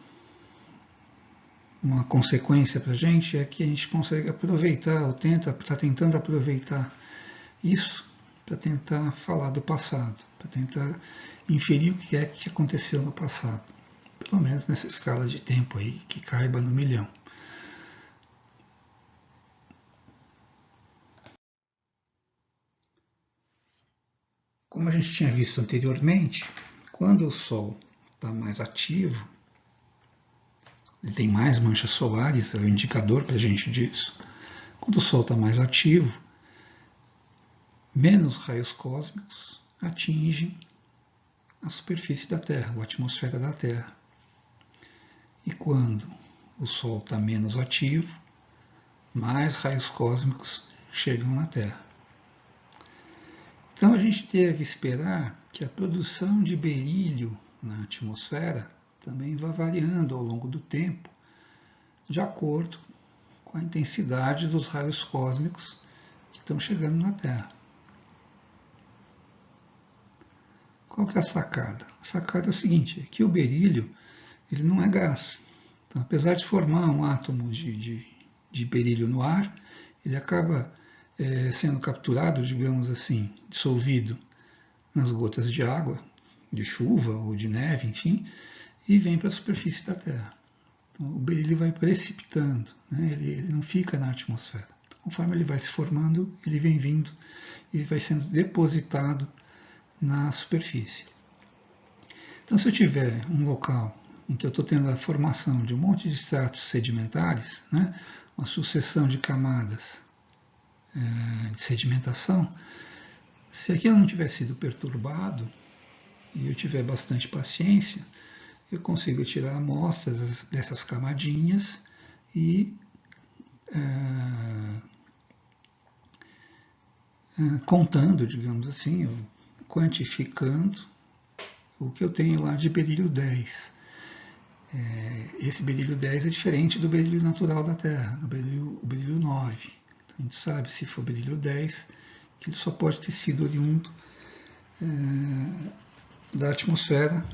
uma consequência para a gente é que a gente consegue aproveitar, ou está tentando aproveitar isso para tentar falar do passado, para tentar inferir o que é que aconteceu no passado, pelo menos nessa escala de tempo aí que caiba no milhão. Como a gente tinha visto anteriormente, quando o Sol está mais ativo, ele tem mais manchas solares, é o indicador para a gente disso. Quando o Sol está mais ativo, menos raios cósmicos atingem a superfície da Terra, a atmosfera da Terra. E quando o Sol está menos ativo, mais raios cósmicos chegam na Terra. Então a gente deve esperar que a produção de berílio na atmosfera também vá variando ao longo do tempo, de acordo com a intensidade dos raios cósmicos que estão chegando na Terra. Qual que é a sacada? A sacada é o seguinte, é que o berílio ele não é gás. Então, apesar de formar um átomo de berílio no ar, ele acaba sendo capturado, digamos assim, dissolvido nas gotas de água, de chuva ou de neve, enfim, e vem para a superfície da Terra. Então, o berílio vai precipitando, né? Ele não fica na atmosfera. Então, conforme ele vai se formando, ele vem vindo e vai sendo depositado na superfície. Então, se eu tiver um local em que eu estou tendo a formação de um monte de estratos sedimentares, né, uma sucessão de camadas de sedimentação, se aquilo não tiver sido perturbado e eu tiver bastante paciência, eu consigo tirar amostras dessas camadinhas e contando, digamos assim, quantificando o que eu tenho lá de berílio 10. Esse berílio 10 é diferente do berílio natural da Terra, o berílio 9. Então a gente sabe, se for berílio 10, que ele só pode ter sido oriundo da atmosfera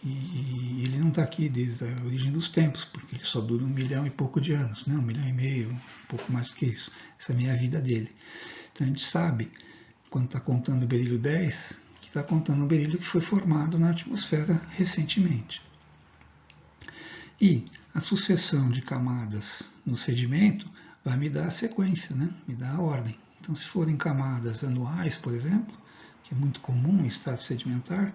e ele não está aqui desde a origem dos tempos, porque ele só dura 1 milhão e pouco de anos, né? 1,5 milhão, um pouco mais do que isso. Essa é a meia vida dele. Então a gente sabe, quando está contando o berílio 10, que está contando um berílio que foi formado na atmosfera recentemente. E a sucessão de camadas no sedimento vai me dar a sequência, né? Me dá a ordem. Então, se forem camadas anuais, por exemplo, que é muito comum em estado sedimentar,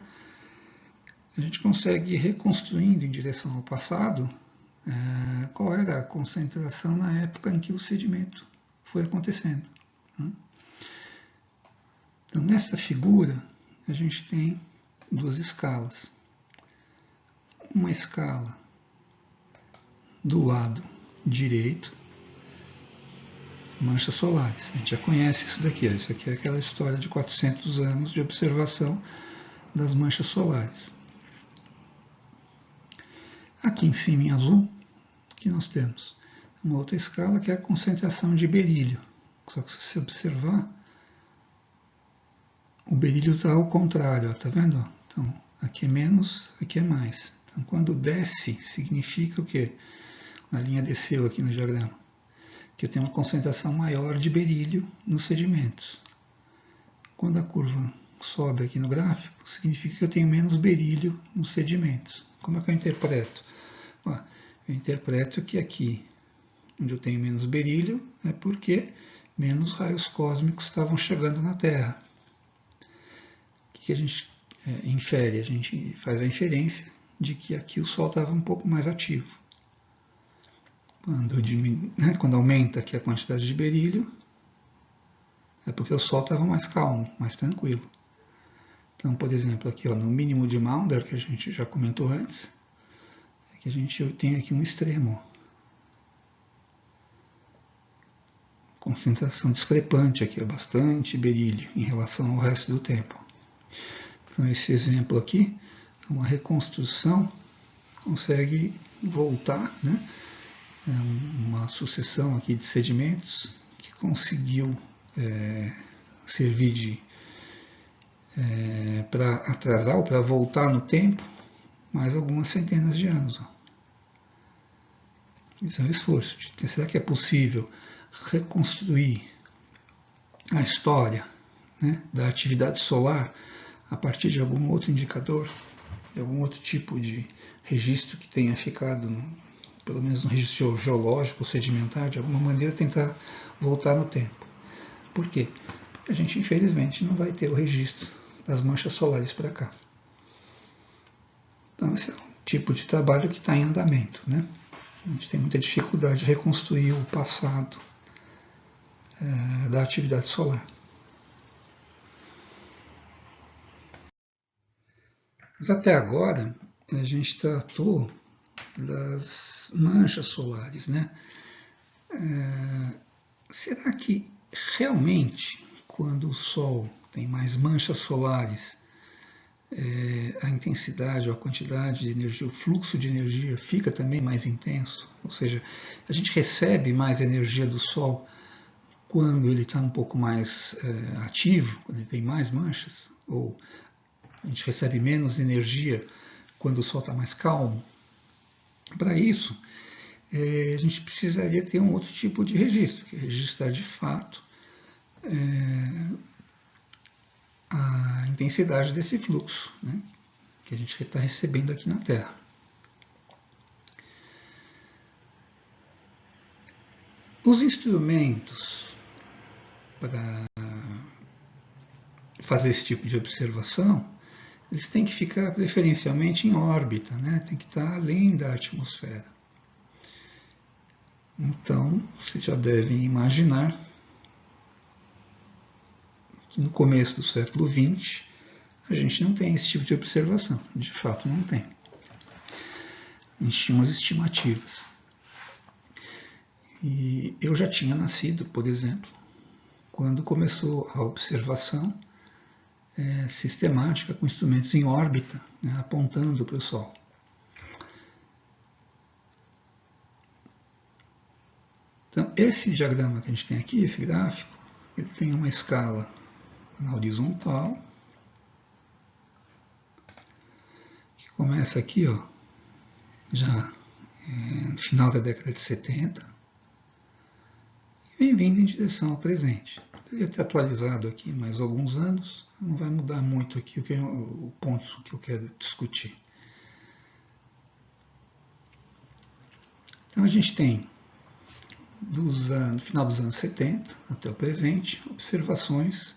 a gente consegue ir reconstruindo em direção ao passado qual era a concentração na época em que o sedimento foi acontecendo. Então, nesta figura, a gente tem duas escalas. Uma escala do lado direito, manchas solares. A gente já conhece isso daqui. Isso aqui é aquela história de 400 anos de observação das manchas solares. Aqui em cima, em azul, que nós temos uma outra escala que é a concentração de berílio. Só que se você observar, o berílio está ao contrário, está vendo? Então, aqui é menos, aqui é mais. Então, quando desce, significa o quê? A linha desceu aqui no diagrama, que eu tenho uma concentração maior de berílio nos sedimentos. Quando a curva sobe aqui no gráfico, significa que eu tenho menos berílio nos sedimentos. Como é que eu interpreto? Eu interpreto que aqui, onde eu tenho menos berílio, é porque menos raios cósmicos estavam chegando na Terra. O que a gente infere? A gente faz a inferência de que aqui o Sol estava um pouco mais ativo. Quando aumenta aqui a quantidade de berílio, é porque o Sol estava mais calmo, mais tranquilo. Então, por exemplo, aqui no mínimo de Maunder, que a gente já comentou antes, é que a gente tem aqui um extremo. Concentração discrepante aqui, bastante berílio em relação ao resto do tempo. Então, esse exemplo aqui é uma reconstrução, consegue voltar, né? Uma sucessão aqui de sedimentos que conseguiu servir para atrasar ou para voltar no tempo mais algumas centenas de anos. Esse é o esforço. Será que é possível reconstruir a história, né, da atividade solar a partir de algum outro indicador, de algum outro tipo de registro que tenha ficado, pelo menos no registro geológico, sedimentar, de alguma maneira tentar voltar no tempo. Por quê? Porque a gente, infelizmente, não vai ter o registro das manchas solares para cá. Então, esse é um tipo de trabalho que está em andamento, né? A gente tem muita dificuldade de reconstruir o passado da atividade solar. Mas até agora, a gente tratou das manchas solares, né? Será que realmente, quando o Sol tem mais manchas solares, a intensidade ou a quantidade de energia, o fluxo de energia fica também mais intenso? Ou seja, a gente recebe mais energia do Sol quando ele está um pouco mais ativo, quando ele tem mais manchas? Ou a gente recebe menos energia quando o Sol está mais calmo? Para isso, a gente precisaria ter um outro tipo de registro, que é registrar de fato a intensidade desse fluxo, né, que a gente está recebendo aqui na Terra. Os instrumentos para fazer esse tipo de observação, eles têm que ficar preferencialmente em órbita, né, tem que estar além da atmosfera. Então, vocês já devem imaginar que no começo do século XX a gente não tem esse tipo de observação, de fato não tem. A gente tinha umas estimativas. E eu já tinha nascido, por exemplo, quando começou a observação sistemática com instrumentos em órbita, né, apontando para o Sol. Então, esse diagrama que a gente tem aqui, esse gráfico, ele tem uma escala na horizontal, que começa aqui, ó, já no final da década de 70, e vem vindo em direção ao presente. Poderia ter atualizado aqui mais alguns anos, não vai mudar muito aqui o ponto que eu quero discutir. Então a gente tem, do final dos anos 70 até o presente, observações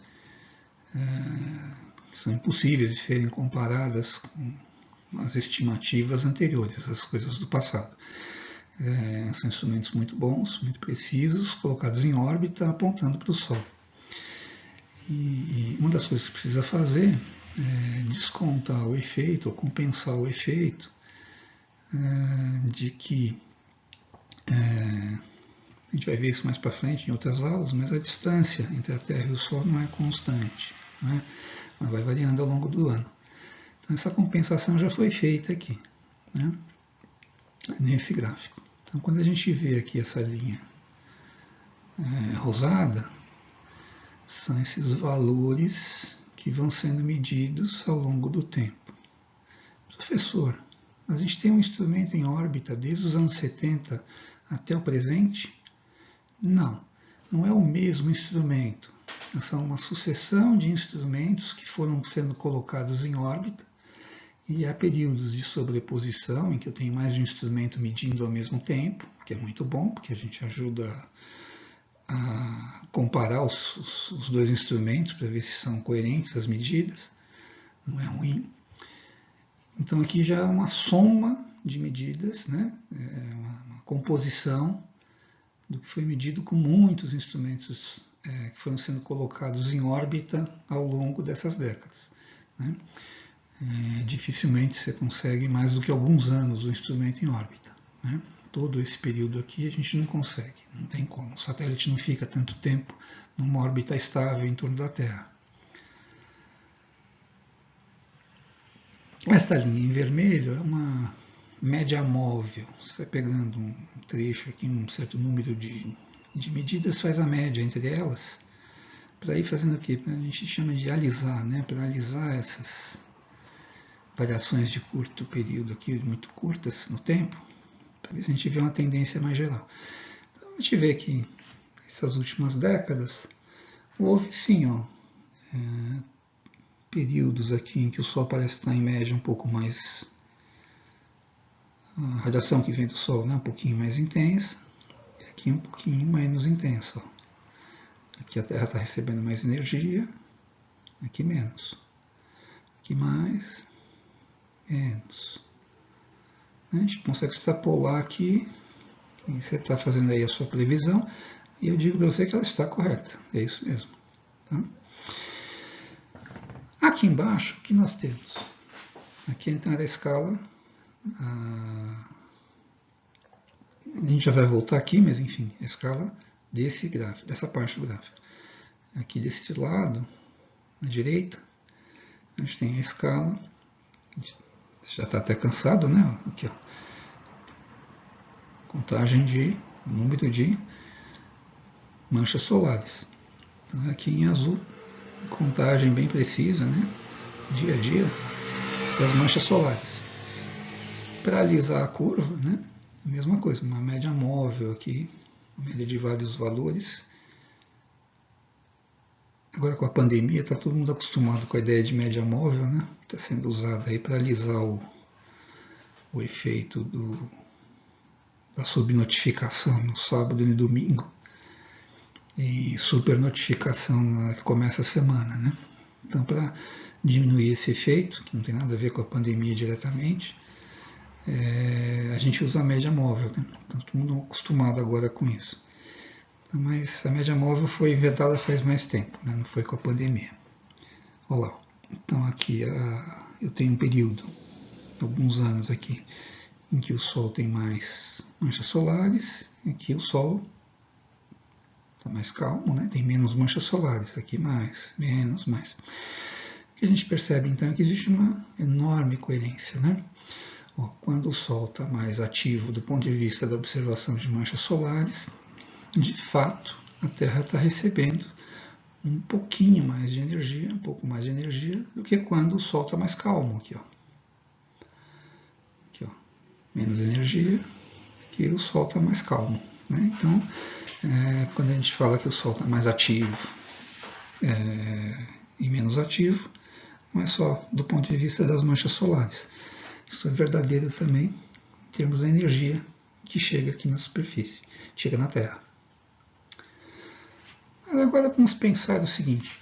que são impossíveis de serem comparadas com as estimativas anteriores, as coisas do passado. São instrumentos muito bons, muito precisos, colocados em órbita, apontando para o Sol. E uma das coisas que precisa fazer é descontar o efeito, ou compensar o efeito de que, a gente vai ver isso mais para frente em outras aulas, mas a distância entre a Terra e o Sol não é constante, né? Ela vai variando ao longo do ano. Então essa compensação já foi feita aqui, né, nesse gráfico. Então quando a gente vê aqui essa linha rosada, são esses valores que vão sendo medidos ao longo do tempo. Professor, a gente tem um instrumento em órbita desde os anos 70 até o presente? Não, não é o mesmo instrumento. São uma sucessão de instrumentos que foram sendo colocados em órbita, e há períodos de sobreposição em que eu tenho mais de um instrumento medindo ao mesmo tempo, que é muito bom, porque a gente ajuda a comparar os dois instrumentos para ver se são coerentes as medidas, não é ruim. Então aqui já é uma soma de medidas, né? Uma composição do que foi medido com muitos instrumentos que foram sendo colocados em órbita ao longo dessas décadas, né? Dificilmente você consegue mais do que alguns anos o instrumento em órbita, né? Todo esse período aqui a gente não consegue, não tem como. O satélite não fica tanto tempo numa órbita estável em torno da Terra. Esta linha em vermelho é uma média móvel. Você vai pegando um trecho aqui, um certo número de medidas, faz a média entre elas, para ir fazendo o quê? A gente chama de alisar, né? Para alisar essas variações de curto período aqui, muito curtas no tempo, para ver se a gente vê uma tendência mais geral. Então, a gente vê que essas últimas décadas houve sim, ó, períodos aqui em que o Sol parece estar em média um pouco mais, a radiação que vem do Sol, né, um pouquinho mais intensa, e aqui um pouquinho menos intensa. Ó. Aqui a Terra está recebendo mais energia, aqui menos. Aqui mais, menos. A gente consegue extrapolar aqui, e você está fazendo aí a sua previsão, e eu digo para você que ela está correta, é isso mesmo. Tá? Aqui embaixo, o que nós temos? Aqui então era a escala, a gente já vai voltar aqui, mas enfim, a escala desse gráfico, dessa parte do gráfico. Aqui desse lado, à direita, a gente tem a escala, já está até cansado, né? Aqui, ó. Contagem de número de manchas solares. Então, aqui em azul, contagem bem precisa, né? Dia a dia, das manchas solares. Para alisar a curva, né? A mesma coisa, uma média móvel aqui, uma média de vários valores. Agora com a pandemia está todo mundo acostumado com a ideia de média móvel, né? Que está sendo usada aí para alisar o efeito da subnotificação no sábado e no domingo e supernotificação que começa a semana, né? Então, para diminuir esse efeito, que não tem nada a ver com a pandemia diretamente, a gente usa a média móvel, né? Então, todo mundo acostumado agora com isso. Mas a média móvel foi inventada faz mais tempo, né? Não foi com a pandemia. Olha lá. Então, aqui eu tenho um período, alguns anos aqui, em que o Sol tem mais manchas solares, aqui o Sol está mais calmo, né? Tem menos manchas solares, aqui mais, menos, mais. O que a gente percebe então é que existe uma enorme coerência, né? Quando o Sol está mais ativo do ponto de vista da observação de manchas solares, de fato a Terra está recebendo um pouquinho mais de energia, um pouco mais de energia do que quando o Sol está mais calmo aqui, ó. Aqui, ó. Menos energia, aqui o Sol está mais calmo, né? Então, quando a gente fala que o Sol está mais ativo e menos ativo, não é só do ponto de vista das manchas solares. Isso é verdadeiro também em termos da energia que chega aqui na superfície, chega na Terra. Agora vamos pensar o seguinte,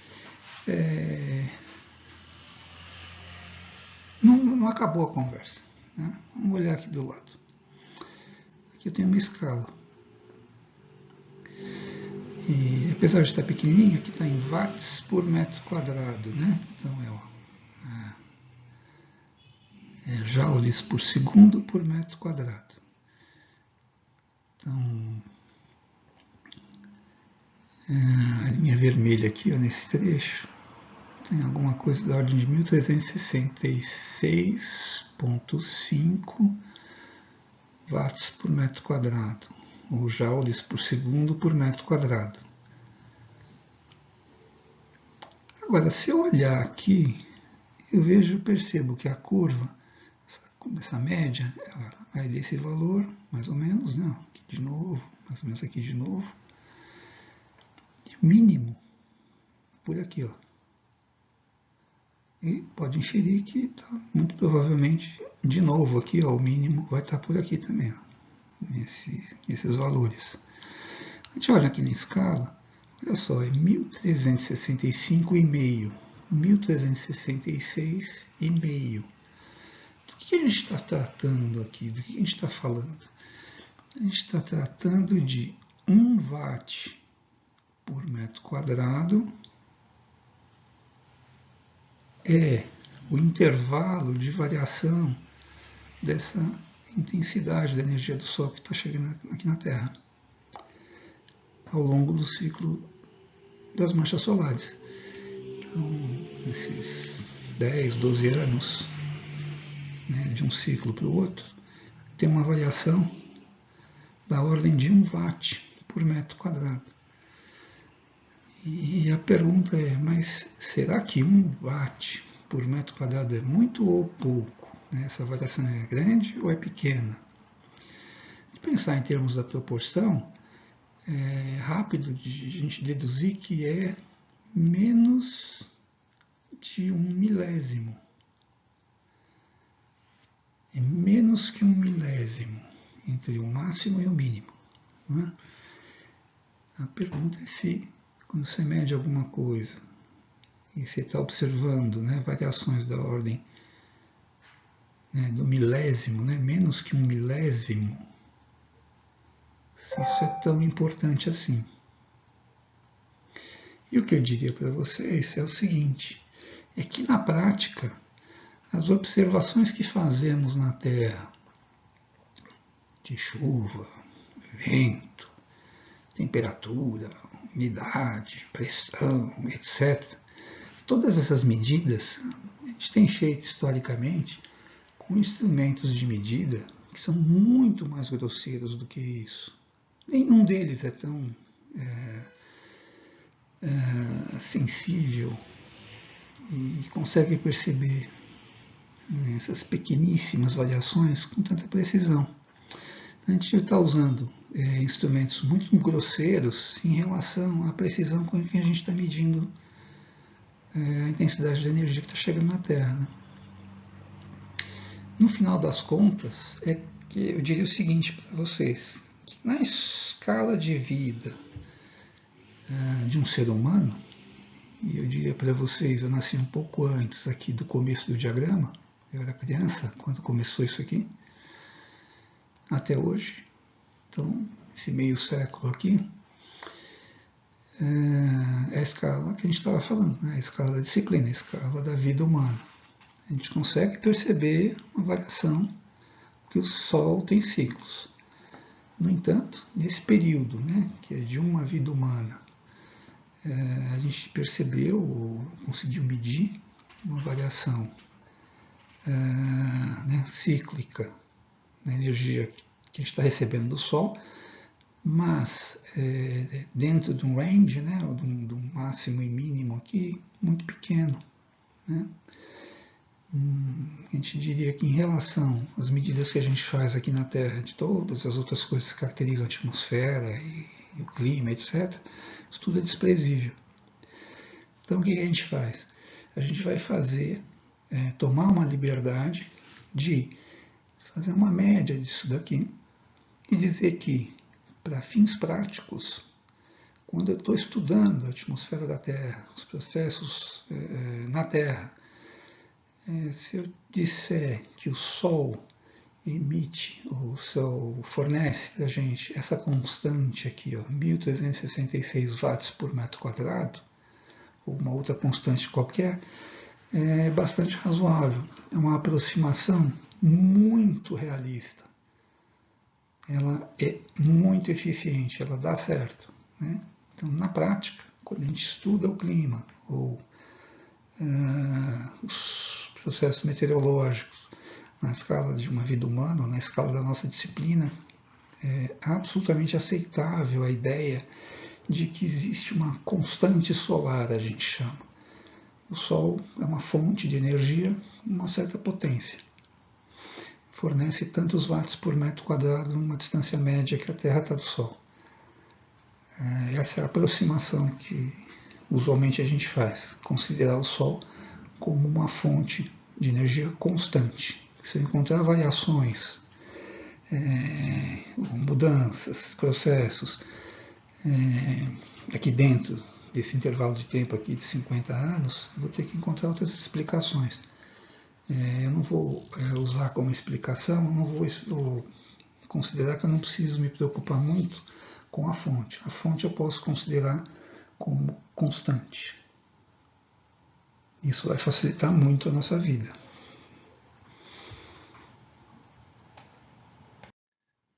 não acabou a conversa, né? Vamos olhar aqui do lado. Aqui eu tenho uma escala. E apesar de estar pequenininho, aqui está em watts por metro quadrado, né? Então é joules por segundo por metro quadrado. Então, a linha vermelha aqui, ó, nesse trecho, tem alguma coisa da ordem de 1366,5 watts por metro quadrado, ou joules por segundo por metro quadrado. Agora, se eu olhar aqui, percebo que a curva dessa média, ela vai desse valor, mais ou menos, né? Aqui de novo, mais ou menos aqui de novo. E o mínimo, por aqui, ó. E pode inferir que tá, muito provavelmente, de novo aqui, ó, o mínimo vai estar por aqui também, ó, nesses valores. A gente olha aqui na escala, olha só, é 1365,5, 1366,5. Do que a gente está tratando aqui? Do que a gente está falando? A gente está tratando de 1 watt por metro quadrado é o intervalo de variação dessa intensidade da energia do Sol que está chegando aqui na Terra ao longo do ciclo das manchas solares. Então, nesses 10, 12 anos, né, de um ciclo para o outro, tem uma variação da ordem de 1 watt por metro quadrado. E a pergunta é, mas será que 1 watt por metro quadrado é muito ou pouco? Essa variação é grande ou é pequena? pensar em termos da proporção, é rápido de a gente deduzir que é menos de 1 milésimo. É menos que 1 milésimo entre o máximo e o mínimo. Não é? A pergunta é se, quando você mede alguma coisa e você está observando, né, variações da ordem, né, do milésimo, né, menos que 1 milésimo, se isso é tão importante assim. E o que eu diria para vocês é o seguinte, é que na prática, as observações que fazemos na Terra, de chuva, vento, temperatura, umidade, pressão, etc., todas essas medidas a gente tem feito historicamente com instrumentos de medida que são muito mais grosseiros do que isso. Nenhum deles é tão sensível e consegue perceber essas pequeníssimas variações com tanta precisão. A gente está usando instrumentos muito grosseiros em relação à precisão com que a gente está medindo a intensidade da energia que está chegando na Terra. Né? No final das contas, eu diria o seguinte para vocês, que na escala de vida de um ser humano, e eu diria para vocês, eu nasci um pouco antes aqui do começo do diagrama, eu era criança quando começou isso aqui, até hoje, então esse meio século aqui, é a escala que a gente estava falando, né? A escala da disciplina, a escala da vida humana. A gente consegue perceber uma variação que o Sol tem ciclos. No entanto, nesse período, né, que é de uma vida humana, a gente percebeu ou conseguiu medir uma variação cíclica na energia que a gente está recebendo do Sol, mas dentro de um range, né, de um máximo e mínimo aqui, muito pequeno. Né? A gente diria que em relação às medidas que a gente faz aqui na Terra, de todas as outras coisas que caracterizam a atmosfera e o clima, etc., isso tudo é desprezível. Então o que a gente faz? A gente vai tomar uma liberdade de fazer uma média disso daqui e dizer que, para fins práticos, quando eu estou estudando a atmosfera da Terra, os processos na Terra, se eu disser que o Sol emite, o Sol fornece para a gente essa constante aqui, ó, 1.366 watts por metro quadrado, ou uma outra constante qualquer, é bastante razoável. É uma aproximação muito realista. Ela é muito eficiente, ela dá certo. Né? Então, na prática, quando a gente estuda o clima ou os processos meteorológicos na escala de uma vida humana, ou na escala da nossa disciplina, é absolutamente aceitável a ideia de que existe uma constante solar, a gente chama. O Sol é uma fonte de energia com uma certa potência. Fornece tantos watts por metro quadrado numa distância média que a Terra está do Sol. Essa é a aproximação que usualmente a gente faz, considerar o Sol como uma fonte de energia constante. Se eu encontrar variações, mudanças, processos, aqui dentro desse intervalo de tempo aqui de 50 anos, eu vou ter que encontrar outras explicações. Eu não vou usar como explicação, eu não vou considerar que eu não preciso me preocupar muito com a fonte. A fonte eu posso considerar como constante. Isso vai facilitar muito a nossa vida.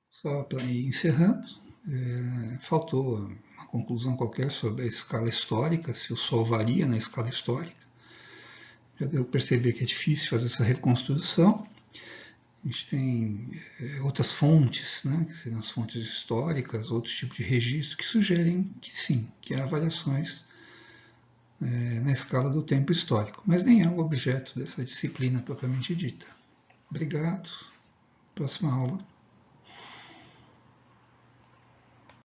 Só para ir encerrando, faltou uma conclusão qualquer sobre a escala histórica, se o Sol varia na escala histórica. Já deu para perceber que é difícil fazer essa reconstrução. A gente tem outras fontes, né, que seriam as fontes históricas, outros tipos de registro, que sugerem que sim, que há variações na escala do tempo histórico, mas nem é o objeto dessa disciplina propriamente dita. Obrigado. Próxima aula.